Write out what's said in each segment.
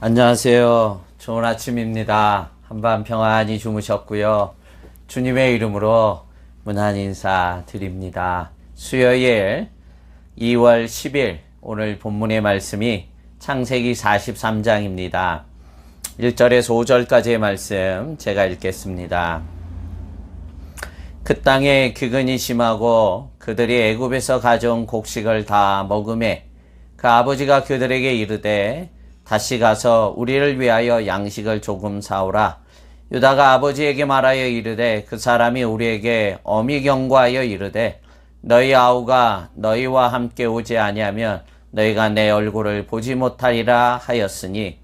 안녕하세요. 좋은 아침입니다. 한밤 평안히 주무셨고요. 주님의 이름으로 문안 인사 드립니다. 수요일 2월 10일 오늘 본문의 말씀이 창세기 43장입니다. 1절에서 5절까지의 말씀 제가 읽겠습니다. 그 땅에 기근이 심하고 그들이 애굽에서 가져온 곡식을 다 먹음에 그 아버지가 그들에게 이르되 다시 가서 우리를 위하여 양식을 조금 사오라. 유다가 아버지에게 말하여 이르되 그 사람이 우리에게 엄히 경고하여 이르되 너희 아우가 너희와 함께 오지 아니하면 너희가 내 얼굴을 보지 못하리라 하였으니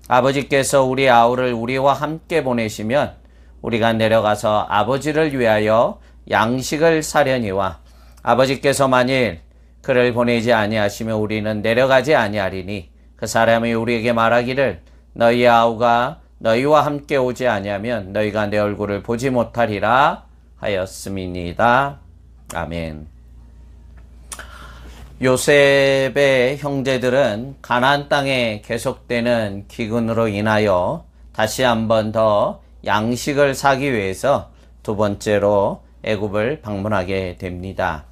아버지께서 우리 아우를 우리와 함께 보내시면 우리가 내려가서 아버지를 위하여 양식을 사려니와 아버지께서 만일 그를 보내지 아니하시면 우리는 내려가지 아니하리니 그 사람이 우리에게 말하기를 너희 아우가 너희와 함께 오지 아니하면 너희가 내 얼굴을 보지 못하리라 하였음이니이다. 아멘. 요셉의 형제들은 가나안 땅에 계속되는 기근으로 인하여 다시 한 번 더 양식을 사기 위해서 두 번째로 애굽을 방문하게 됩니다.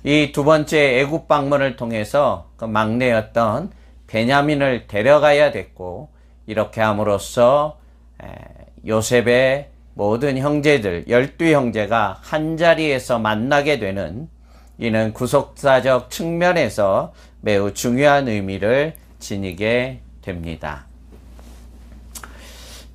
이 두 번째 애굽 방문을 통해서 그 막내였던 베냐민을 데려가야 됐고, 이렇게 함으로써 요셉의 모든 형제들 12형제가 한자리에서 만나게 되는, 이는 구속사적 측면에서 매우 중요한 의미를 지니게 됩니다.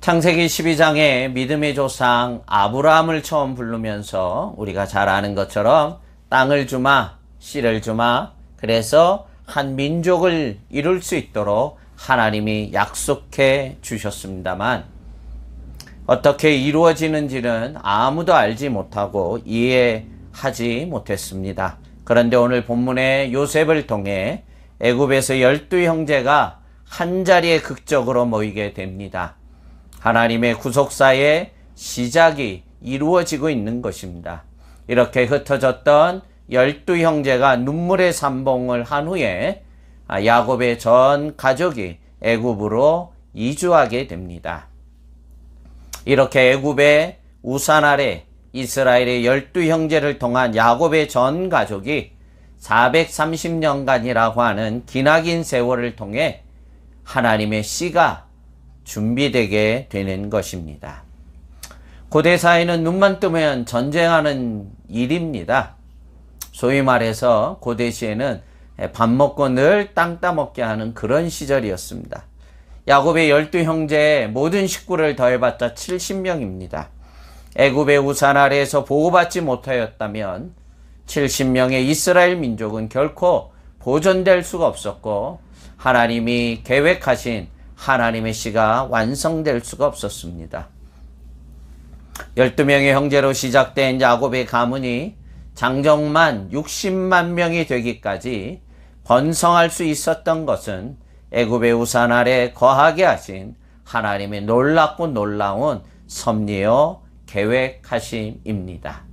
창세기 12장에 믿음의 조상 아브라함을 처음 부르면서 우리가 잘 아는 것처럼 땅을 주마, 씨를 주마, 그래서 한 민족을 이룰 수 있도록 하나님이 약속해 주셨습니다만 어떻게 이루어지는지는 아무도 알지 못하고 이해하지 못했습니다. 그런데 오늘 본문의 요셉을 통해 애굽에서 12형제가 한자리에 극적으로 모이게 됩니다. 하나님의 구속사의 시작이 이루어지고 있는 것입니다. 이렇게 흩어졌던 12형제가 눈물의 산봉을 한 후에 야곱의 전 가족이 애굽으로 이주하게 됩니다. 이렇게 애굽의 우산 아래 이스라엘의 12형제를 통한 야곱의 전 가족이 430년간이라고 하는 기나긴 세월을 통해 하나님의 씨가 준비되게 되는 것입니다. 고대 사회는 눈만 뜨면 전쟁하는 일입니다. 소위 말해서 고대 시에는 밥 먹고 늘 땅 따먹게 하는 그런 시절이었습니다. 야곱의 12형제의 모든 식구를 더해봤자 70명입니다. 애굽의 우산 아래에서 보호받지 못하였다면 70명의 이스라엘 민족은 결코 보존될 수가 없었고 하나님이 계획하신 하나님의 씨가 완성될 수가 없었습니다. 12명의 형제로 시작된 야곱의 가문이 장정만 60만 명이 되기까지 번성할 수 있었던 것은 애굽의 우산 아래 거하게 하신 하나님의 놀랍고 놀라운 섭리요 계획하심입니다.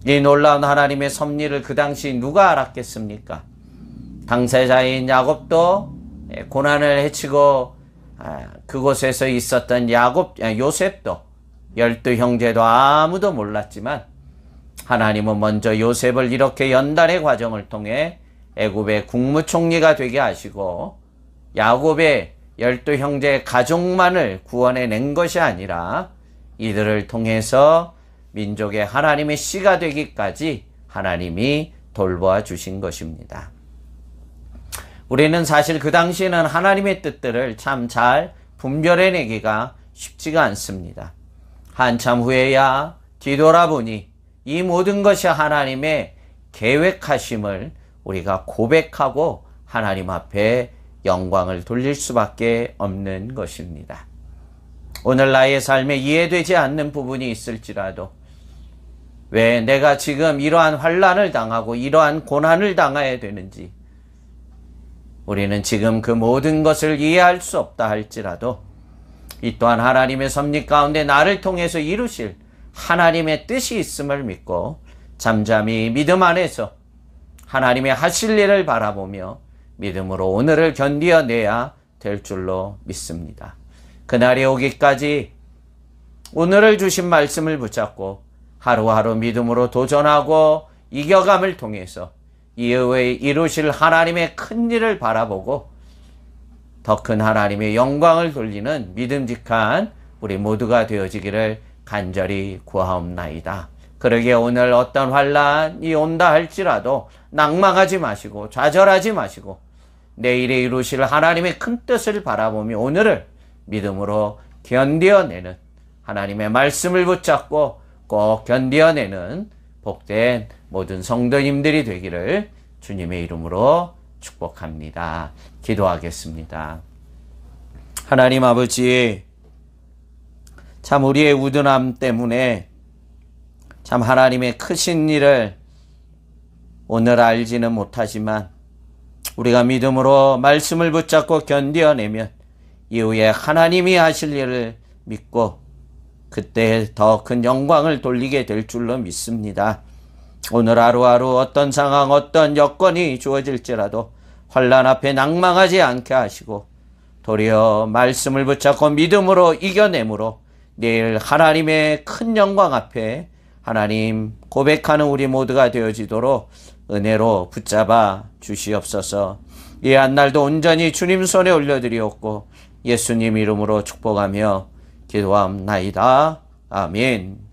이 놀라운 하나님의 섭리를 그 당시 누가 알았겠습니까? 당사자인 야곱도 고난을 헤치고 그곳에서 있었던 요셉도 12형제도 아무도 몰랐지만 하나님은 먼저 요셉을 이렇게 연단의 과정을 통해 애굽의 국무총리가 되게 하시고 야곱의 12형제 가족만을 구원해낸 것이 아니라 이들을 통해서 민족의 하나님의 씨가 되기까지 하나님이 돌보아 주신 것입니다. 우리는 사실 그 당시에는 하나님의 뜻들을 참 잘 분별해내기가 쉽지가 않습니다. 한참 후에야 뒤돌아보니 이 모든 것이 하나님의 계획하심을 우리가 고백하고 하나님 앞에 영광을 돌릴 수밖에 없는 것입니다. 오늘 나의 삶에 이해되지 않는 부분이 있을지라도 왜 내가 지금 이러한 환난을 당하고 이러한 고난을 당해야 되는지 우리는 지금 그 모든 것을 이해할 수 없다 할지라도 이 또한 하나님의 섭리 가운데 나를 통해서 이루실 하나님의 뜻이 있음을 믿고 잠잠히 믿음 안에서 하나님의 하실 일을 바라보며 믿음으로 오늘을 견디어내야 될 줄로 믿습니다. 그날이 오기까지 오늘을 주신 말씀을 붙잡고 하루하루 믿음으로 도전하고 이겨감을 통해서 이후에 이루실 하나님의 큰 일을 바라보고 더 큰 하나님의 영광을 돌리는 믿음직한 우리 모두가 되어지기를 간절히 구하옵나이다. 그러기에 오늘 어떤 환난이 온다 할지라도 낭망하지 마시고 좌절하지 마시고 내일에 이루실 하나님의 큰 뜻을 바라보며 오늘을 믿음으로 견뎌내는 하나님의 말씀을 붙잡고 꼭 견뎌내는 복된 모든 성도님들이 되기를 주님의 이름으로 축복합니다. 기도하겠습니다. 하나님 아버지, 참 우리의 우둔함 때문에 참 하나님의 크신 일을 오늘 알지는 못하지만 우리가 믿음으로 말씀을 붙잡고 견뎌내면 이후에 하나님이 하실 일을 믿고 그때 더 큰 영광을 돌리게 될 줄로 믿습니다. 오늘 하루하루 어떤 상황, 어떤 여건이 주어질지라도 환난 앞에 낭망하지 않게 하시고 도리어 말씀을 붙잡고 믿음으로 이겨내므로 내일 하나님의 큰 영광 앞에 하나님 고백하는 우리 모두가 되어지도록 은혜로 붙잡아 주시옵소서. 이 한날도 온전히 주님 손에 올려드리옵고 예수님 이름으로 축복하며 기도함나이다. 아멘.